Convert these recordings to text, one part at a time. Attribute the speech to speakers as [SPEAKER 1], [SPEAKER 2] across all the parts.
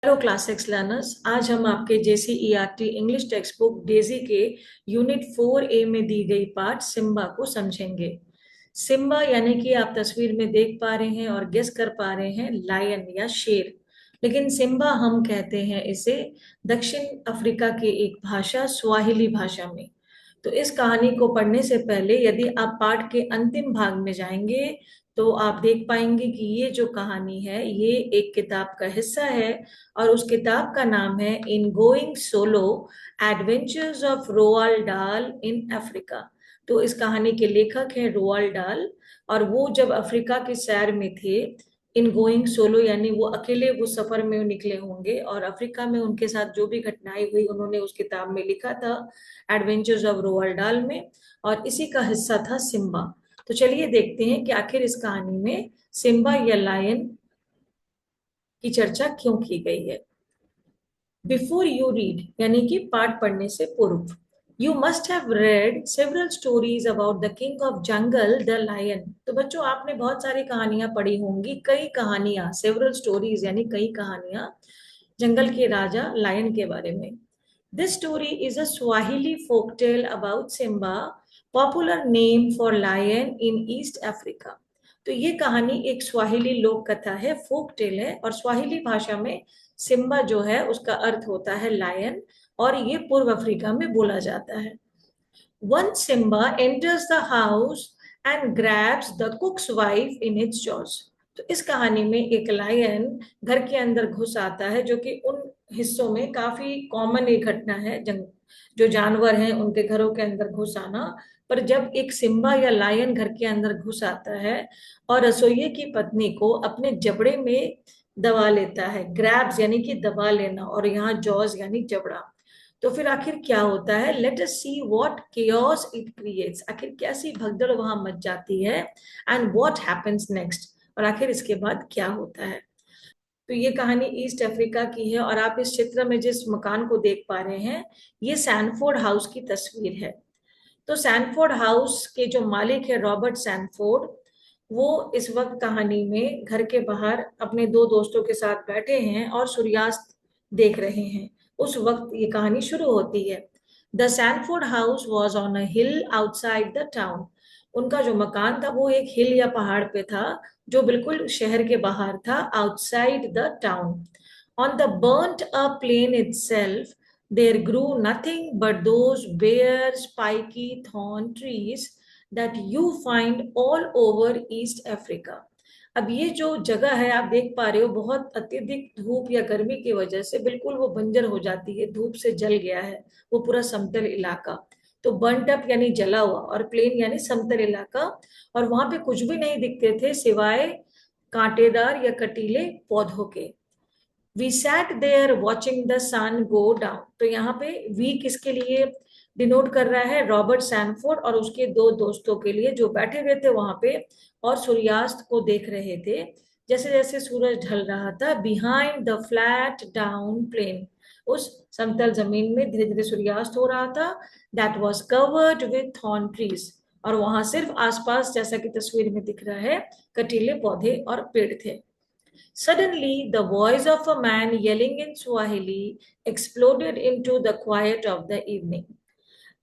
[SPEAKER 1] Hello class 6 learners. आज हम आपके JCERT English text book Daisy के यूनिट 4A में दी गई पार्ट सिम्बा को समझेंगे। सिम्बा यानी कि आप तस्वीर में देख पा रहे हैं और गेस कर पा रहे हैं लायन या शेर, लेकिन सिम्बा हम कहते हैं इसे दक्षिण अफ्रीका की एक भाषा स्वाहिली भाषा में। तो इस कहानी को पढ़ने से पहले यदि आप पाठ के अंतिम भाग में जाएंगे तो आप देख पाएंगे कि ये जो कहानी है ये एक किताब का हिस्सा है और उस किताब का नाम है इन going solo adventures of Roald डाल इन अफ्रीका। तो इस कहानी के लेखक हैं रोआल्ड डाल और वो जब अफ्रीका के सैर में थे, इन गोइंग सोलो यानी वो अकेले वो सफर में निकले होंगे और अफ्रीका में उनके साथ जो भी घटनाएं हुई उन्होंने उस किताब में लिखा था एडवेंचर्स ऑफ रोआल्ड डाल में, और इसी का हिस्सा था सिम्बा। तो चलिए देखते हैं कि आखिर इस कहानी में सिम्बा या लायन की चर्चा क्यों की गई है। बिफोर यू रीड यानी कि पाठ पढ़ने से पूर्व, you must have read several stories about the king of jungle the lion. तो बच्चों आपने बहुत सारी कहानियां पढ़ी होंगी, कई कहानियां, सेवरल स्टोरीज यानी कई कहानियां जंगल के राजा लायन के बारे में। This story is a Swahili folk tale about Simba, popular name for lion in East Africa. तो ये कहानी एक स्वाहिली लोक कथा है, फोक टेल है, और स्वाहिली भाषा में सिम्बा जो है उसका अर्थ होता है लायन, और ये पूर्व अफ्रीका में बोला जाता है। One Simba enters the house and grabs the cook's wife in its jaws. तो इस कहानी में एक लायन घर के अंदर घुस आता है, जो कि उन हिस्सों में काफी कॉमन एक घटना है, जो जानवर हैं उनके घरों के अंदर घुस आना। पर जब एक सिम्बा या लायन घर के अंदर घुस आता है और रसोइये की पत्नी को अपने जबड़े में दबा लेता है, ग्रैब्स यानी कि दबा लेना, और यहाँ जॉज यानी जबड़ा, तो फिर आखिर क्या होता है। Let us see what chaos it creates. आखिर कैसी भगदड़ वहां मच जाती है, एंड व्हाट हैपेंस नेक्स्ट, और आखिर इसके बाद क्या होता है। तो ये कहानी ईस्ट अफ्रीका की है और आप इस चित्र में जिस मकान को देख पा रहे हैं ये सैनफोर्ड हाउस की तस्वीर है। तो सैनफोर्ड हाउस के जो मालिक है रॉबर्ट सैनफोर्ड, वो इस वक्त कहानी में घर के बाहर अपने दो दोस्तों के साथ बैठे हैं और सूर्यास्त देख रहे हैं। उस वक्त ये कहानी शुरू होती है। The Sanford house was on a hill outside the town. उनका जो मकान था वो एक हिल या पहाड़ पे था, जो बिल्कुल शहर के बाहर था, outside the town. On the burnt up plain itself there grew nothing but those bare spiky thorn trees that you find all over East Africa। अब ये जो जगह है आप देख पा रहे हो, बहुत अत्यधिक धूप या गर्मी की वजह से बिल्कुल वो बंजर हो जाती है, धूप से जल गया है वो पूरा समतल इलाका। तो बर्न्ट अप यानी जला हुआ और प्लेन यानी समतल इलाका, और वहां पे कुछ भी नहीं दिखते थे सिवाय कांटेदार या कटीले पौधों के। We sat there watching the sun go down. तो यहाँ पे वी किसके लिए डिनोट कर रहा है, रॉबर्ट सैनफोर्ड और उसके दो दोस्तों के लिए जो बैठे हुए थे वहां पे और सूर्यास्त को देख रहे थे। जैसे जैसे सूरज ढल रहा था, behind the flat down plain, उस समतल जमीन में धीरे धीरे सूर्यास्त हो रहा था, that was covered with thorn trees, और वहां सिर्फ आसपास जैसा कि तस्वीर में दिख रहा है कटीले पौधे और पेड़ थे। Suddenly, the voice of a man yelling in Swahili exploded into the quiet of the evening.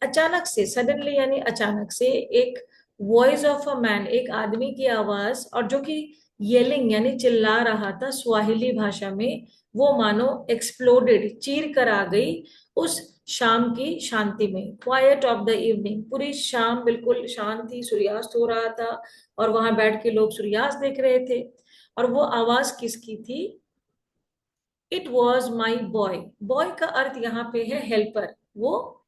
[SPEAKER 1] अचानक से, सडनली यानी अचानक से, एक वॉइस ऑफ अ मैन, एक आदमी की आवाज, और जो कि येलिंग यानी चिल्ला रहा था स्वाहिली भाषा में, वो मानो एक्सप्लोडेड, चीर कर आ गई उस शाम की शांति में। क्वाइट ऑफ द इवनिंग, पूरी शाम बिल्कुल शांत थी, सूर्यास्त हो रहा था और वहां बैठ के लोग सूर्यास्त देख रहे थे। और वो आवाज किसकी थी? It was my boy. Boy का अर्थ यहाँ पे है हेल्पर, वो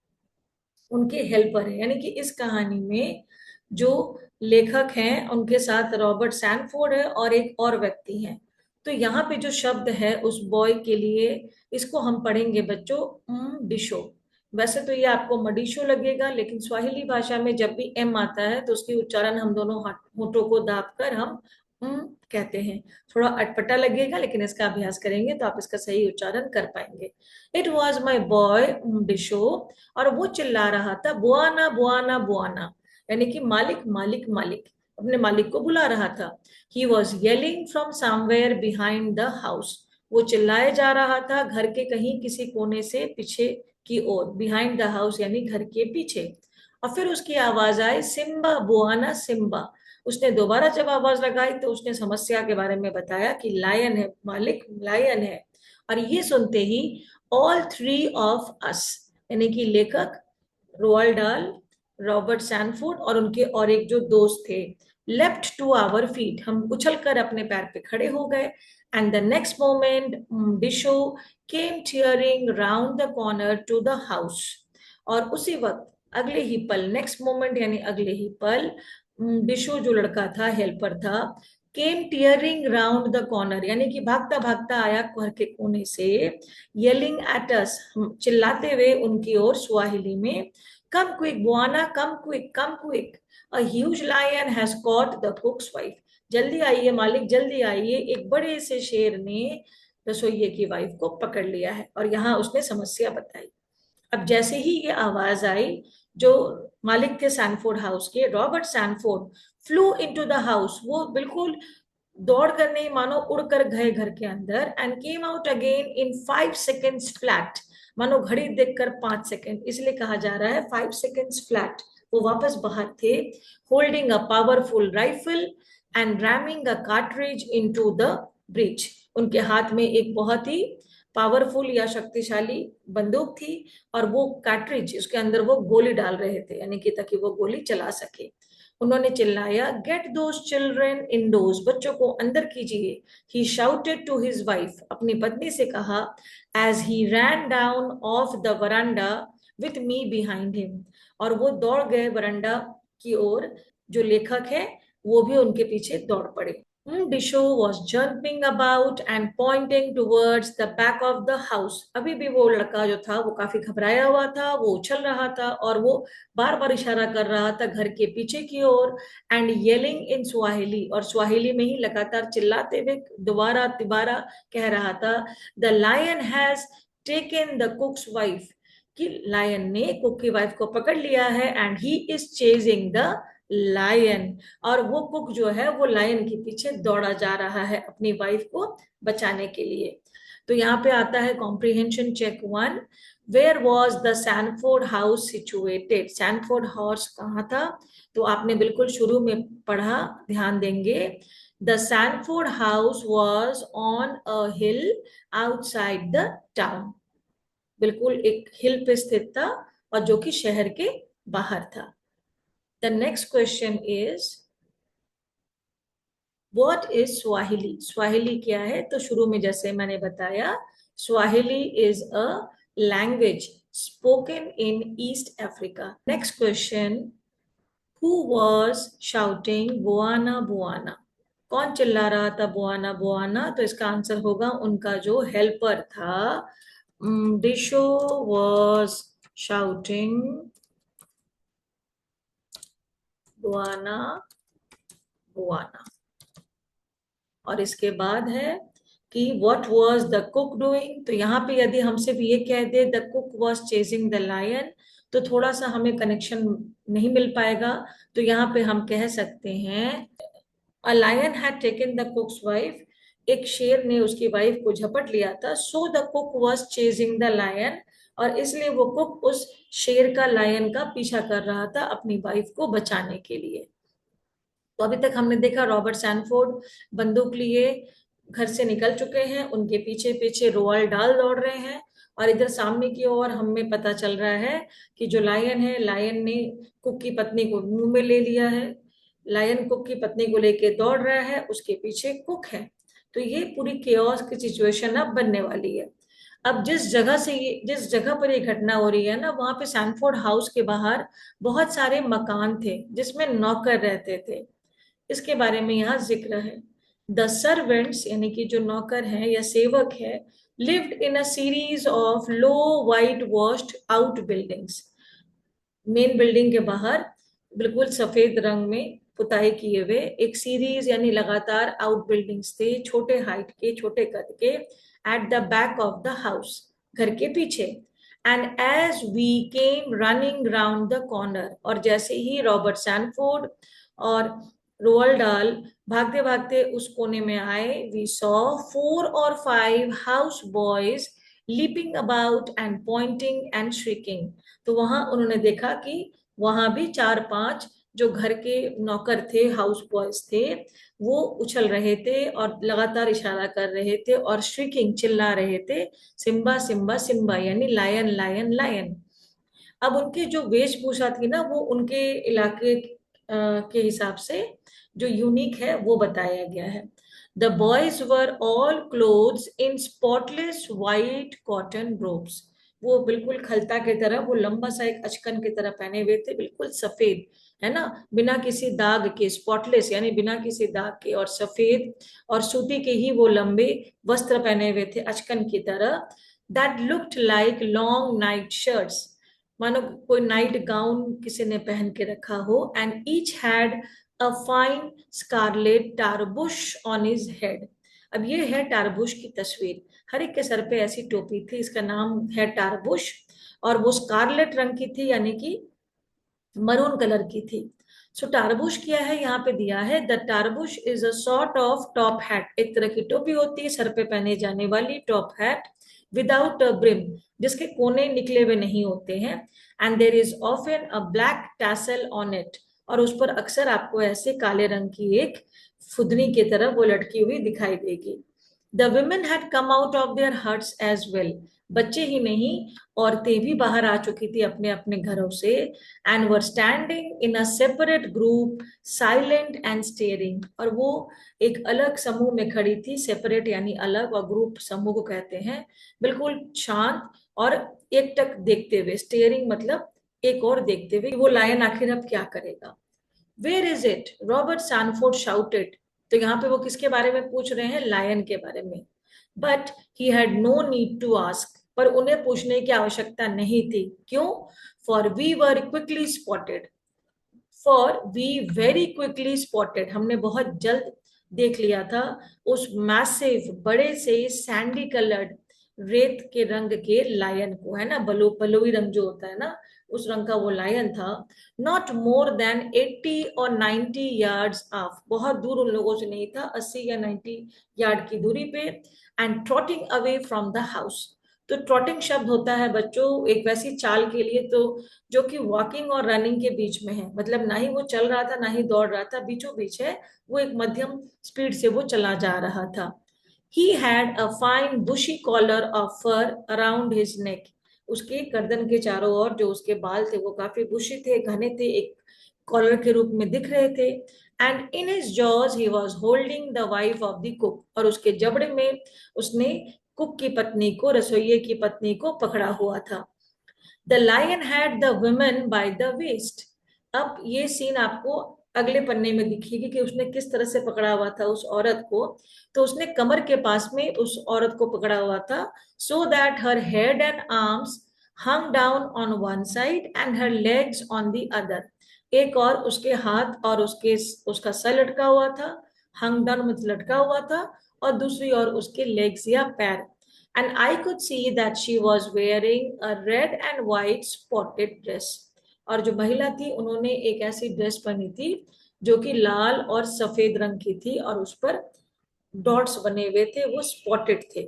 [SPEAKER 1] उनके हेल्पर है, यानी कि इस कहानी में जो लेखक हैं उनके साथ रॉबर्ट सैनफोर्ड है और एक और व्यक्ति है। तो यहाँ पे जो शब्द है उस बॉय के लिए, इसको हम पढ़ेंगे बच्चों डिशो। वैसे तो ये आपको मडिशो लगेगा, लेकिन स्वाहिली भाषा में जब भी एम आता है तो उसकी उच्चारण हम दोनों होठों को दाब कर हम कहते हैं। थोड़ा अटपटा लगेगा लेकिन इसका अभ्यास करेंगे तो आप इसका सही उच्चारण कर पाएंगे। इट वॉज माई बॉय डिशो, और वो चिल्ला रहा था बुआना बुआना बुआना, यानी कि मालिक मालिक मालिक, अपने मालिक को बुला रहा था। He was yelling from somewhere behind the house. वो चिल्लाए जा रहा था घर के कहीं किसी कोने से पीछे की ओर, बिहाइंड द हाउस यानी घर के पीछे। और फिर उसकी आवाज आई, सिम्बा बुआना सिम्बा। उसने दोबारा जब आवाज लगाई तो उसने समस्या के बारे में बताया कि लायन है मालिक, लायन है। और ये सुनते ही ऑल थ्री ऑफ अस यानी कि लेखक रोअल्ड डाल, रॉबर्ट सैनफोर्ड और उनके और एक जो दोस्त थे, लेफ्ट टू आवर फीट, हम उछलकर अपने पैर पे खड़े हो गए। And the next moment Disho came tearing round the corner to the house. और उसी वक्त, अगले ही पल, नेक्स्ट मोमेंट यानी अगले ही पल, डिशो जो लड़का था, हेल्पर था, केम टीयरिंग राउंड द कॉर्नर यानी कि भागता भागता आया घर के कोने से, येलिंग एट अस, चिल्लाते हुए उनकी ओर स्वाहिली में, come quick bwana, come quick, come quick, a huge lion has caught the cook's wife. जल्दी आइए मालिक, जल्दी आइए, एक बड़े से शेर ने रसोइये की वाइफ को पकड़ लिया है। और यहाँ उसने समस्या बताई। अब जैसे ही ये आवाज आई, जो मालिक थे सैनफोर्ड हाउस के, Robert Sanford, flu into the house, वो बिल्कुल दौड़ कर नहीं मानो उड़कर गए घर के अंदर, and came out again in 5 seconds flat. मानो घड़ी देखकर 5 सेकेंड, इसलिए कहा जा रहा है 5 सेकेंड्स फ्लैट। वो वापस बाहर थे, holding a powerful rifle and rhyming a cartridge into the breach. उनके हाथ में एक बहुत ही पावरफुल या शक्तिशाली बंदूक थी, और वो कार्ट्रिज, उसके अंदर वो गोली डाल रहे थे, यानी कि ताकि वो गोली चला सके। उन्होंने चिल्लाया, गेट दोस चिल्ड्रेन इंडोर्स, बच्चों को अंदर कीजिए। He shouted to his wife, अपनी पत्नी से कहा, as he ran down off the veranda with me behind him. और वो दौड़ गए वरांडा की ओर, जो लेखक है वो भी उनके पीछे दौड़ पड़े। डिशो was jumping about and pointing towards the back of the house। अभी भी वो लड़का जो था वो काफी घबराया हुआ था, वो उछल रहा था और वो बार बार इशारा कर रहा था घर के पीछे की ओर, एंड येलिंग इन स्वाहिली, और स्वाहिली में ही लगातार चिल्लाते हुए दोबारा तिबारा कह रहा था, the lion has taken the cook's wife, कि लायन ने कुक की वाइफ को पकड़ लिया है, and he is chasing the lion, और वो कुक जो है वो लायन के पीछे दौड़ा जा रहा है अपनी वाइफ को बचाने के लिए। तो यहाँ पे आता है comprehension check 1, where was the Sanford house situated, Sanford house कहाँ था? तो आपने बिल्कुल शुरू में पढ़ा, ध्यान देंगे, the Sanford house was on a hill outside the town, बिल्कुल एक हिल पे स्थित था और जो कि शहर के बाहर था। The next question is, what is Swahili? Swahili क्या है? तो शुरू में जैसे मैंने बताया, Swahili is a language spoken in East Africa. Next question, who was shouting Buana Buana? कौन चिल्ला रहा था बुआना बुआना? तो इसका आंसर होगा उनका जो हेल्पर था, डिशो was shouting बुआना बुआना। और इसके बाद है कि what was the cook doing? तो यहाँ पे यदि हम सिर्फ ये कह दे the cook was chasing the lion, तो थोड़ा सा हमें कनेक्शन नहीं मिल पाएगा। तो यहाँ पे हम कह सकते हैं, a lion had taken the cook's wife, एक शेर ने उसकी वाइफ को झपट लिया था, so the cook was chasing the lion, और इसलिए वो कुक उस शेर का, लायन का पीछा कर रहा था अपनी वाइफ को बचाने के लिए। तो अभी तक हमने देखा रॉबर्ट सैनफोर्ड बंदूक लिए घर से निकल चुके हैं, उनके पीछे पीछे रोअल्ड डाल दौड़ रहे हैं, और इधर सामने की ओर हमें पता चल रहा है कि जो लायन है, लायन ने कुक की पत्नी को मुंह में ले लिया है। लायन कुक की पत्नी को लेके दौड़ रहा है, उसके पीछे कुक है। तो ये पूरी केओस की सिचुएशन अब बनने वाली है। अब जिस जगह पर ये घटना हो रही है ना, वहां पे सैनफोर्ड हाउस के बाहर बहुत सारे मकान थे जिसमें नौकर रहते थे। इसके बारे में यहाँ जिक्र है, द सर्वेंट्स यानी कि जो नौकर हैं या सेवक है, lived in a series of low white washed out buildings. Main building के बाहर बिल्कुल सफेद रंग में पुताई किए हुए एक सीरीज यानी लगातार आउट बिल्डिंग्स थे, छोटे हाइट के, छोटे कद के, at the back of the house, घर के पीछे। And as we came running round the corner, और जैसे ही रॉबर्ट सैनफोर्ड और रोअल डाल भागते भागते उस कोने में आए। We saw 4 or 5 house boys leaping about and pointing and shrieking. तो वहां उन्होंने देखा कि वहां भी 4-5 जो घर के नौकर थे, हाउस बॉयज थे, वो उछल रहे थे और लगातार इशारा कर रहे थे और श्रिकिंग चिल्ला रहे थे, सिम्बा सिम्बा सिम्बा, यानी लायन लायन लायन। अब उनकी जो वेशभूषा थी ना, वो उनके इलाके के हिसाब से जो यूनिक है वो बताया गया है। The boys were all clothes in spotless white cotton ropes. वो बिल्कुल खलता की तरह, वो लंबा सा एक अचकन की तरह पहने हुए थे, बिल्कुल सफेद, है ना, बिना किसी दाग के, स्पॉटलेस यानी बिना किसी दाग के, और सफेद और सूती के ही वो लंबे वस्त्र पहने हुए थे अचकन की तरह। That looked like long night shirts, मानो कोई नाइट गाउन किसी ने पहन के रखा हो। And each had a fine scarlet tarboosh on his head. अब ये है टारबुश की तस्वीर, हर एक के सर पे ऐसी टोपी थी, इसका नाम है टारबुश, और वो स्कारलेट रंग की थी, यानी कि मरून कलर की थी। सो टारबुश क्या है यहाँ पे दिया है, the tarboosh is a sort of top hat, एक तरह की टोपी होती है सर पे पहने जाने वाली top hat, without a brim, जिसके कोने निकले हुए नहीं होते हैं। And there is often a black tassel on it, और उस पर अक्सर आपको ऐसे काले रंग की एक फुदनी की तरह वो लटकी हुई दिखाई देगी। The women had come out of their huts as well, बच्चे ही नहीं, औरतें भी बाहर आ चुकी थी अपने अपने घरों से। And were standing in a separate group silent and steering, और वो एक अलग समूह में खड़ी थी, सेपरेट यानी अलग, और ग्रुप समूह को कहते हैं, बिल्कुल शांत और एकटक देखते हुए, स्टेयरिंग मतलब एक और देखते हुए, वो लायन आखिर अब क्या करेगा। Where is it, Robert Sanford shouted. तो यहाँ पे वो किसके बारे में पूछ रहे हैं, लायन के बारे में। But he had no need to ask, पर उन्हें पूछने की आवश्यकता नहीं थी, क्यों, for we were quickly spotted, for we very quickly spotted, हमने बहुत जल्द देख लिया था उस मैसिव बड़े से सैंडी कलर्ड रेत के रंग के लायन को, है ना, बलुई रंग जो होता है ना, उस रंग का वो लायन था। Not more then 80 or 90 yards of, बहुत दूर उन लोगों से नहीं था, 80 या 90 यार्ड की दूरी पे। And trotting away from the house. तो ट्रॉटिंग शब्द होता है बच्चों एक वैसी चाल के लिए, तो जो कि वॉकिंग और रनिंग के बीच में है, मतलब ना ही वो चल रहा था ना ही दौड़ रहा था, बीचों बीच है, वो एक मध्यम स्पीड से वो चला जा रहा था। He had a fine bushy collar of fur around his neck, उसके गर्दन के चारों ओर जो उसके बाल थे वो काफी बुशी थे, घने थे, एक कॉलर के रूप में दिख रहे थे। And in his jaws he was holding the wife of the cook, और उसके जबड़े में उसने कुक की पत्नी को, रसोइये की पत्नी को पकड़ा हुआ था। The lion had the woman by the waist. अब ये सीन आपको अगले पन्ने में दिखेगी कि उसने किस तरह से पकड़ा हुआ था उस औरत को। तो उसने कमर के पास में उस औरत को पकड़ा हुआ था, so that her head and arms hung down on one side and her legs on the other. एक और उसके हाथ और उसके उसका सर लटका हुआ था, हंग डाउन मतलब लटका हुआ था, और दूसरी ओर उसके लेग्स या पैर। And I could see that she was wearing a red and white spotted dress. और जो महिला थी उन्होंने एक ऐसी ड्रेस पहनी थी जो कि लाल और सफेद रंग की थी, और उस पर डॉट्स बने हुए थे, वो स्पॉटेड थे।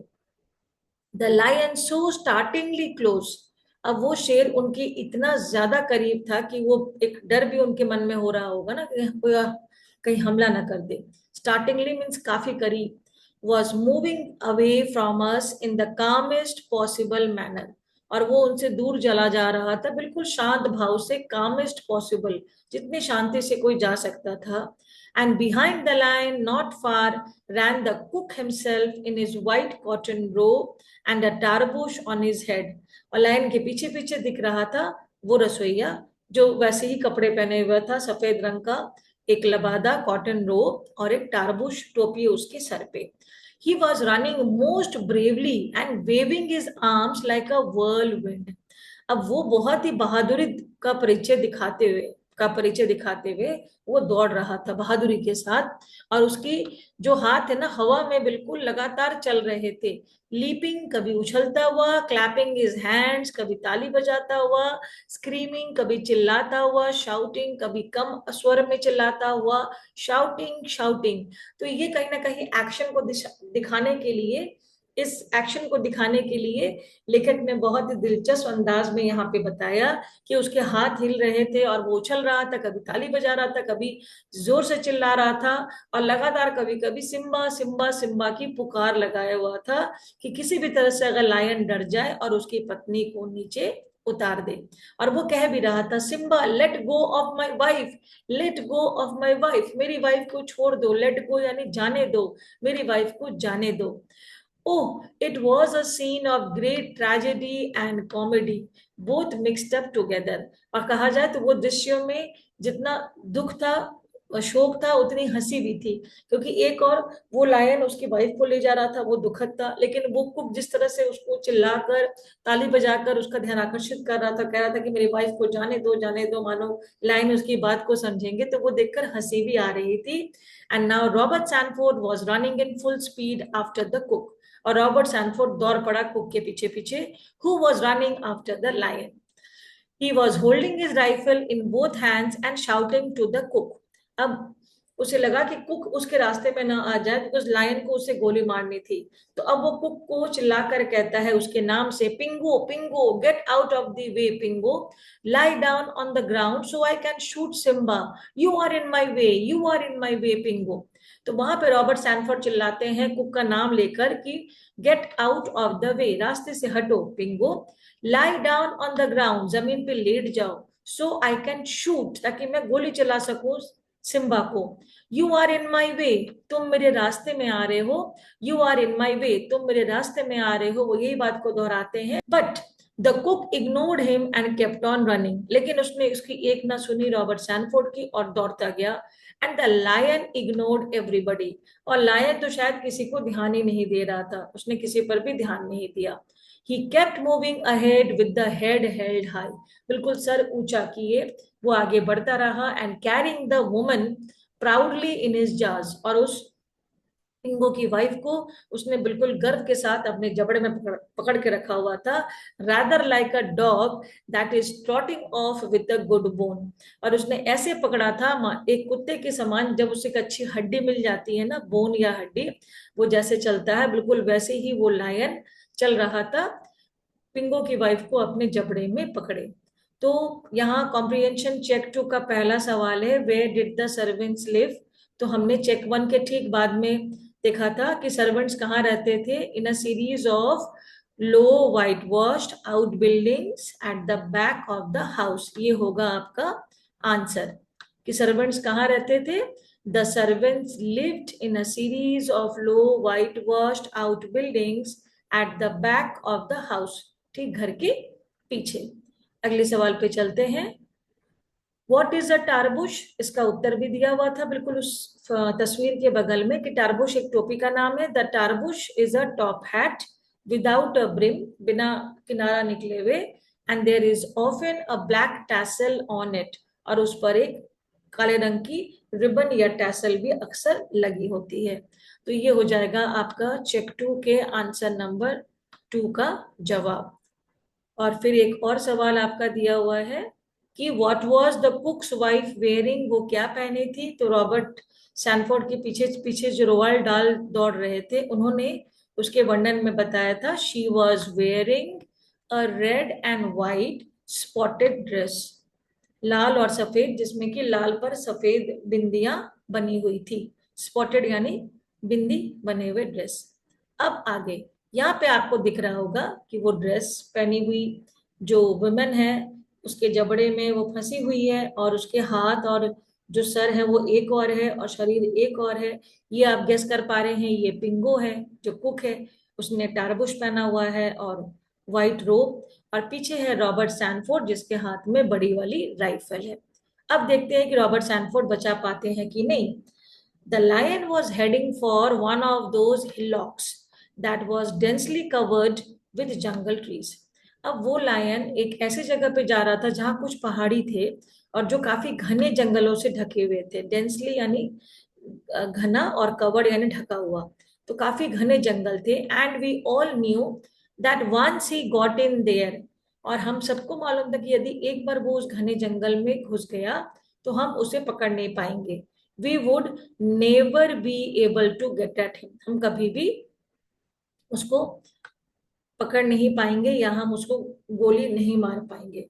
[SPEAKER 1] The lion so startlingly close. अब वो शेर उनके इतना ज्यादा करीब था कि वो एक डर भी उनके मन में हो रहा होगा ना कि कोई कहीं हमला ना कर दे। स्टार्टिंगली मीन्स काफी करीब। Was moving away from us in the calmest possible manner, और वो उनसे दूर चला जा रहा था बिल्कुल शांत भाव से, कामेस्ट पॉसिबल, जितनी शांति से कोई जा सकता था। And behind the line not far ran the cook himself in his white cotton robe and a tarbush on his head। और लाइन के पीछे पीछे दिख रहा था वो रसोईया जो वैसे ही कपड़े पहने हुआ था, सफेद रंग का एक लबादा कॉटन रोब और एक टारबुश टोपी उसके सर पे। He was running most bravely and waving his arms like a whirlwind। अब वो बहुत ही बहादुरी का परिचय दिखाते हुए, का परिचय दिखाते हुए वो दौड़ रहा था बहादुरी के साथ, और उसकी जो हाथ है ना हवा में बिल्कुल लगातार चल रहे थे, लीपिंग कभी उछलता हुआ, क्लैपिंग हिज हैंड्स कभी ताली बजाता हुआ, स्क्रीमिंग कभी चिल्लाता हुआ, शाउटिंग कभी कम स्वर में चिल्लाता हुआ, शाउटिंग शाउटिंग। तो ये कहीं ना कहीं एक्शन को दिखाने के लिए, इस एक्शन को दिखाने के लिए लेखक ने बहुत ही दिलचस्प अंदाज में यहाँ पे बताया कि उसके हाथ हिल रहे थे और वो उछल रहा था, कभी ताली बजा रहा था, कभी जोर से चिल्ला रहा था, और लगातार कभी कभी सिम्बा सिम्बा सिम्बा की पुकार लगाया हुआ था कि किसी भी तरह से अगर लायन डर जाए और उसकी पत्नी को नीचे उतार दे। और वो कह भी रहा था, Simba let go of my wife, let go of my wife, मेरी वाइफ को छोड़ दो, लेट गो यानी जाने दो, मेरी वाइफ को जाने दो। Oh, it was a scene of great tragedy and comedy, both mixed up together. और कहा जाए तो वो दृश्यों में जितना दुख था, शोक था, उतनी हंसी भी थी, क्योंकि एक और वो लायन उसकी वाइफ को ले जा रहा था, वो दुखद था, लेकिन वो कुक जिस तरह से उसको चिल्लाकर ताली बजाकर उसका ध्यान आकर्षित कर रहा था, कह रहा था कि मेरी वाइफ को जाने दो, मानो लायन उसकी बात को समझेंगे, तो वो देखकर हंसी भी आ रही थी। And now Robert Sanford was running in full speed after the cook, और रॉबर्ट सैनफोर्ड दौड़ पड़ा कुक के पीछे पीछे, who was running after the lion. He was holding his rifle in both hands and shouting to the cook. अब उसे लगा कि कुक उसके रास्ते में ना आ जाए, बिकॉज लायन को उसे गोली मारनी थी। तो अब वो कुक को चिल्लाकर कहता है उसके नाम से, Pingo Pingo, get out of the way Pingo, lie down on the ground so I can shoot Simba, you are in my way, you are in my way Pingo. तो वहां पे रॉबर्ट सैनफोर्ड चिल्लाते हैं cook का नाम लेकर कि get out of the way, रास्ते से हटो Pingo, lie down on the ground, जमीन पे लेट जाओ, सो आई कैन शूट, ताकि मैं गोली चला सकूं सिम्बा को, यू आर इन माई वे, तुम मेरे रास्ते में आ रहे हो, यू आर इन माई वे, तुम मेरे रास्ते में आ रहे हो, वो यही बात को दोहराते हैं। But the cook ignored him and kept on running, लेकिन उसने उसकी एक ना सुनी रॉबर्ट सैनफोर्ड की और दौड़ता गया। And the lion ignored everybody, और लायन तो शायद किसी को ध्यान ही नहीं दे रहा था, उसने किसी पर भी ध्यान नहीं दिया। He kept moving ahead with the head held high, बिल्कुल सर ऊंचा किए वो आगे बढ़ता रहा, and carrying the woman proudly in his jaws, और उस पिंगो की वाइफ को उसने बिल्कुल गर्व के साथ अपने जबड़े में पकड़ के रखा हुआ था, rather like a dog that is trotting of with a good bone, और उसने ऐसे पकड़ा था एक कुत्ते के समान, जब उसे एक अच्छी हड्डी मिल जाती है ना, बोन या हड्डी, वो जैसे चलता है बिल्कुल वैसे ही वो लायन चल रहा था, पिंगो की वाइफ को अपने जबड़े में पकड़े। तो यहाँ कॉम्प्रिहेंशन चेक 2 का पहला सवाल है, where did the servants live. तो हमने चेक 1 के ठीक बाद में देखा था कि सर्वेंट्स कहाँ रहते थे, in a series of low white washed out buildings at the back of the house. ये होगा आपका आंसर कि सर्वेंट्स कहाँ रहते थे। The servants lived in a series of low white washed out buildings at the back of the house, ठीक घर के पीछे। अगले सवाल पे चलते हैं, व्हाट इज अ टारबुश। इसका उत्तर भी दिया हुआ था बिल्कुल उस तस्वीर के बगल में कि टारबुश एक टोपी का नाम है। The tarboosh is a top hat without a brim, बिना किनारा निकले हुए, and there is often a black tassel on it, और उस पर एक काले रंग की रिबन या टैसल भी अक्सर लगी होती है। तो ये हो जाएगा आपका चेक 2 के आंसर नंबर 2 का जवाब। और फिर एक और सवाल आपका दिया हुआ है कि what was the cook's wife wearing, वो क्या पहनी थी। तो रॉबर्ट सैनफोर्ड के पीछे पीछे जो रोवाल्ड डाल दौड़ रहे थे, उन्होंने उसके वर्णन में बताया था, she was wearing a red and white spotted dress, लाल और सफेद, जिसमें कि लाल पर सफेद बिंदियां बनी हुई थी, स्पॉटेड यानी बिंदी बने हुए ड्रेस। अब आगे यहाँ पे आपको दिख रहा होगा कि वो ड्रेस पहनी हुई जो वुमेन है, उसके जबड़े में वो फंसी हुई है, और उसके हाथ और जो सर है वो एक और है और शरीर एक और है। ये आप गेस कर पा रहे हैं, ये पिंगो है जो कुक है, उसने टारबुश पहना हुआ है और व्हाइट रोब, और पीछे है रॉबर्ट सैनफोर्ड जिसके हाथ में बड़ी वाली राइफल है। अब देखते हैं कि रॉबर्ट सैनफोर्ड बचा पाते हैं कि नहीं। The lion was heading for one of those hillocks that was densely covered with jungle trees. अब वो लायन एक ऐसी जगह पे जा रहा था जहां कुछ पहाड़ी थे और जो काफी घने जंगलों से ढके हुए थे। डेंसली यानी घना, और कवर्ड यानी ढका हुआ, तो काफी घने जंगल थे। And we all knew that once he got in there, और हम सबको मालूम था कि यदि एक बार वो उस घने जंगल में घुस गया तो हम उसे पकड़ नहीं पाएंगे। We would never be able to get at him, हम कभी भी उसको पकड़ नहीं पाएंगे या हम उसको गोली नहीं मार पाएंगे।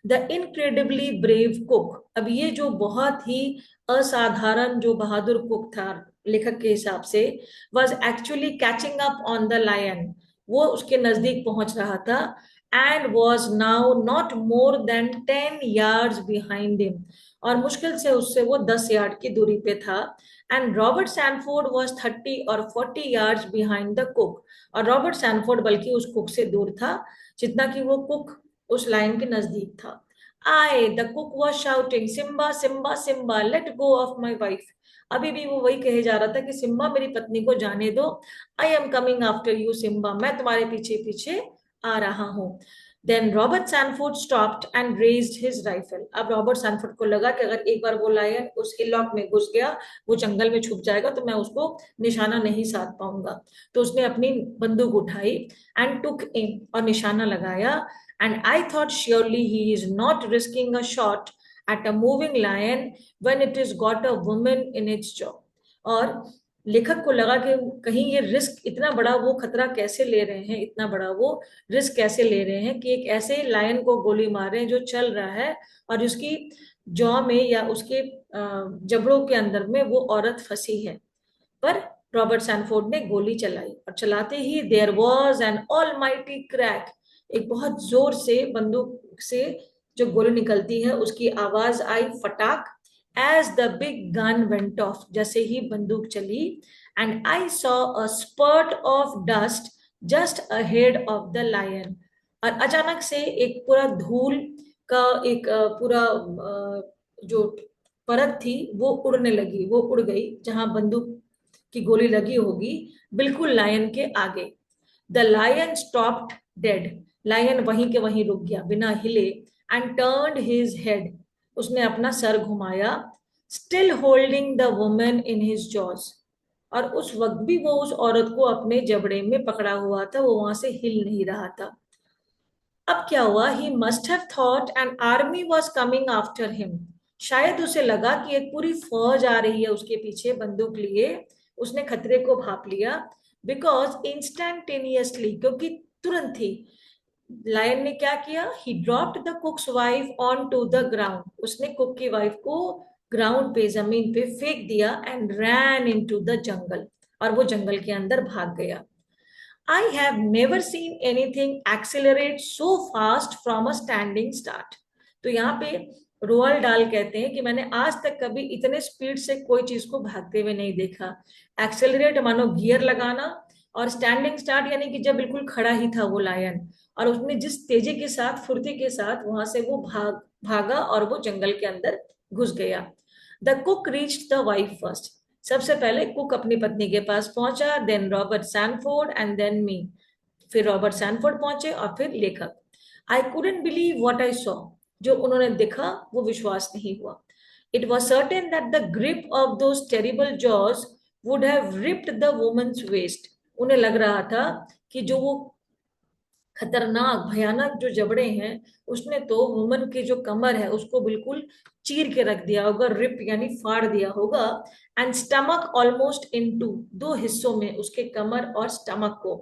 [SPEAKER 1] द इनक्रेडिबली ब्रेव कुक, अब ये जो बहुत ही असाधारण जो बहादुर कुक था लेखक के हिसाब से, was actually catching up on the lion, वो उसके नजदीक पहुंच रहा था। And was now not more than 10 yards behind him, और मुश्किल से उससे वो 10 यार्ड की दूरी पे था। एंड रॉबर्ट सैनफोर्ड वॉज 30 और 40 yards बिहाइंड द कुक, और रॉबर्ट सैनफोर्ड बल्कि उस कुक से दूर था जितना कि वो कुक उस लाइन के नजदीक था। I the cook was shouting Simba Simba Simba let go of my wife, अभी भी वो वही कहे जा रहा था कि सिम्बा मेरी पत्नी को जाने दो। I am coming after you Simba, मैं तुम्हारे पीछे पीछे आ रहा हूँ। Then Robert Sanford stopped and raised his rifle, अब रॉबर्ट सैनफोर्ड को लगा कि अगर एक बार वो लायन उस हिलॉक में घुस गया, वो जंगल में छुप जाएगा, तो मैं उसको निशाना नहीं साध पाऊंगा। तो उसने अपनी बंदूक उठाई एंड टुक एम, और निशाना लगाया। And I thought surely he is not risking a shot at a moving lion when it has got a woman in its jaw. और लेखक को लगा कि कहीं ये रिस्क इतना बड़ा वो खतरा कैसे ले रहे हैं, इतना बड़ा वो रिस्क कैसे ले रहे हैं कि एक ऐसे लायन को गोली मार रहे हैं जो चल रहा है और उसकी जॉ में या उसके जबड़ों के अंदर में वो औरत फंसी है। पर रॉबर्ट सैनफोर्ड ने गोली चलाई, और चलाते ही there was an almighty crack, एक बहुत जोर से बंदूक से जो गोली निकलती है उसकी आवाज आई, फटाक। As the big gun went off, जैसे ही बंदूक चली, and I saw a spurt of dust just ahead of the lion, और अचानक से एक पूरा धूल का एक पूरा जो परत थी वो उड़ने लगी, वो उड़ गई जहां बंदूक की गोली लगी होगी, बिल्कुल लायन के आगे। The lion stopped dead, lion वहीं के वहीं रुक गया बिना हिले। एंड टर्न्ड हिज हेड, उसने अपना सर घुमाया, still holding the woman in his jaws, और उस वक्त भी वो उस औरत को अपने जबड़े में पकड़ा हुआ था, वो वहां से हिल नहीं रहा था। अब क्या हुआ, he must have thought N army was coming after him, शायद उसे लगा कि एक पूरी फौज आ रही है उसके पीछे बंदूक लिए। उसने खतरे को भाप लिया, बिकॉज इंस्टेंटेनियसली, क्योंकि तुरंत ही लायन ने क्या किया, he dropped the cook's wife onto the ground, उसने कुक की वाइफ को ग्राउंड पे, जमीन पे फेंक दिया। And ran into the jungle, और वो जंगल के अंदर भाग गया। I have never seen anything accelerate so fast from a standing start. तो यहाँ पे रोअल डाल कहते हैं कि मैंने आज तक कभी इतने स्पीड से कोई चीज को भागते हुए नहीं देखा। एक्सेलरेट मानो गियर लगाना, और स्टैंडिंग स्टार्ट यानी कि जब बिल्कुल खड़ा ही था वो लायन, और उसने जिस तेजी के साथ, फुर्ती के साथ वहां से वो भागा और वो जंगल के अंदर घुस गया। The cook reached the wife first, सबसे पहले कुक अपनी पत्नी के पास पहुंचा, then Robert Sanford and then me, फिर रॉबर्ट सैनफोर्ड पहुंचे और फिर लेखक। I couldn't believe what I saw, जो उन्होंने देखा वो विश्वास नहीं हुआ। It was certain that the grip of those terrible jaws would have ripped the woman's waist, उन्हें लग रहा था कि जो वो खतरनाक भयानक जो जबड़े हैं उसने तो वुमन की जो कमर है उसको बिल्कुल चीर के रख दिया होगा, रिप यानी फाड़ दिया होगा। एंड स्टमक ऑलमोस्ट इनटू, दो हिस्सों में उसके कमर और स्टमक को।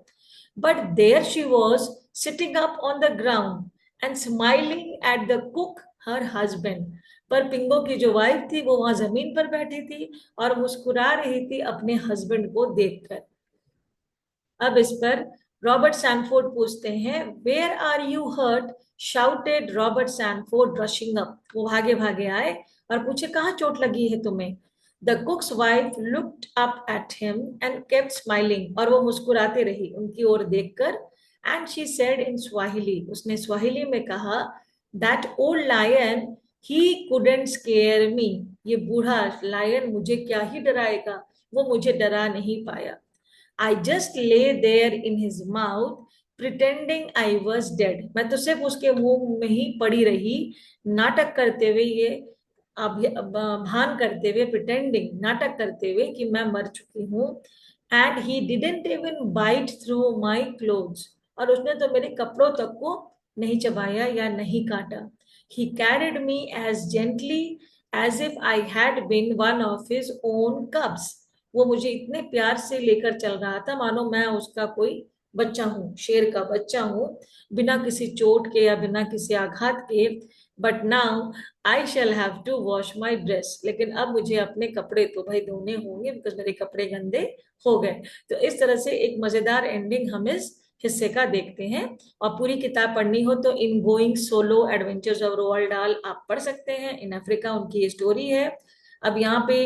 [SPEAKER 1] But there she was sitting up on the ground and smiling at the cook her husband, पर पिंगो की जो वाइफ थी वो वहां जमीन पर बैठी थी और मुस्कुरा रही थी अपने हस्बैंड को देखकर। अब इस पर रॉबर्ट सैनफोर्ड पूछते हैं, where are you hurt, shouted Robert Sanford rushing up, वो भागे भागे आए और पूछे कहाँ चोट लगी है तुम्हें। The cook's wife looked up at him and kept smiling, और वो मुस्कुराते रही उनकी ओर देखकर। And she said in Swahili, उसने स्वाहिली में कहा, that old lion he couldn't scare me, ये बूढ़ा लायन मुझे क्या ही डराएगा, वो मुझे डरा नहीं पाया। I just lay there in his mouth, pretending I was dead, मैं तो सिर्फ उसके मुंह में ही पड़ी रही, नाटक करते हुए, ये भान करते हुए, प्रिटेंडिंग नाटक करते हुए कि मैं मर चुकी हूँ। And he didn't even bite through my clothes, और उसने तो मेरे कपड़ों तक को नहीं चबाया या नहीं काटा। He carried me as gently as if I had been one of his own cubs, वो मुझे इतने प्यार से लेकर चल रहा था मानो मैं उसका कोई बच्चा हूँ, शेर का बच्चा हूँ, बिना किसी चोट के या बिना किसी आघात के। But now I shall have to wash my dress, लेकिन अब मुझे अपने कपड़े तो भाई धोने होंगे, बिकॉज मेरे कपड़े गंदे हो गए। तो इस तरह से एक मजेदार एंडिंग हम इस हिस्से का देखते हैं। और पूरी किताब पढ़नी हो तो in going solo adventures of Roald Dahl आप पढ़ सकते हैं। इन अफ्रीका उनकी ये स्टोरी है। अब यहाँ पे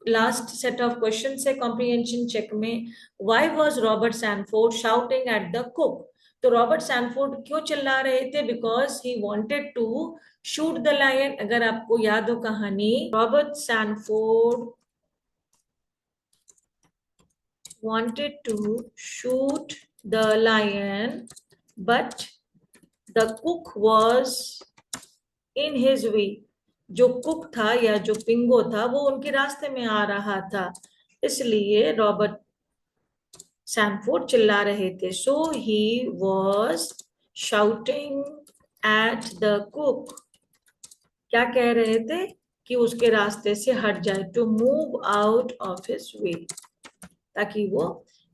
[SPEAKER 1] लास्ट सेट ऑफ क्वेश्चन है कॉम्प्रिहेंशन चेक में। Why was Robert Sanford shouting at the cook? तो रॉबर्ट सैनफोर्ड क्यों चिल्ला रहे थे? Because he wanted to shoot the lion. अगर आपको याद हो कहानी, Robert Sanford wanted to shoot the lion, but the cook was in his way. जो कुक था या जो पिंगो था वो उनके रास्ते में आ रहा था, इसलिए रॉबर्ट सैनफोर्ड चिल्ला रहे थे। So he was shouting at the cook. क्या कह रहे थे? कि उसके रास्ते से हट जाए, to move out of his way, ताकि वो,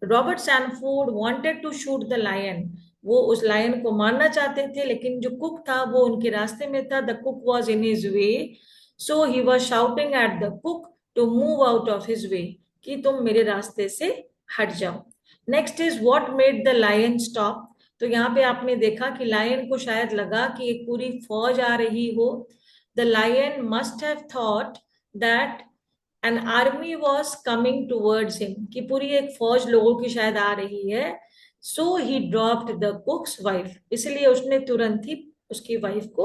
[SPEAKER 1] Robert Sanford wanted to shoot the lion, वो उस लायन को मारना चाहते थे, लेकिन जो कुक था वो उनके रास्ते में था। The cook was in his way, so he was shouting at the cook to move out of his way, कि तुम मेरे रास्ते से हट जाओ। Next is what made the lion stop? तो यहाँ पे आपने देखा कि लायन को शायद लगा कि एक पूरी फौज आ रही हो। The lion must have thought that an army was coming towards him, कि पूरी एक फौज लोगों की शायद आ रही है। So he dropped the cook's wife, इसलिए उसने तुरंत ही उसकी वाइफ को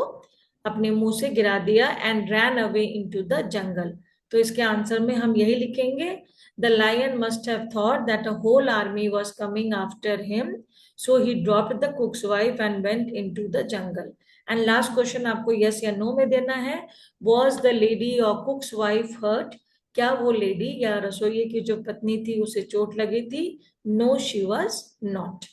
[SPEAKER 1] अपने मुंह से गिरा दिया। And ran away into the jungle. तो इसके आंसर में हम यही लिखेंगे, the lion must have thought that a whole army was coming after him, so he dropped the cook's wife and went into the jungle. And last question आपको yes या no में देना है। वॉज द लेडी और कुक्स wife hurt? क्या वो lady या रसोइये की जो पत्नी थी उसे चोट लगी थी? No she was not.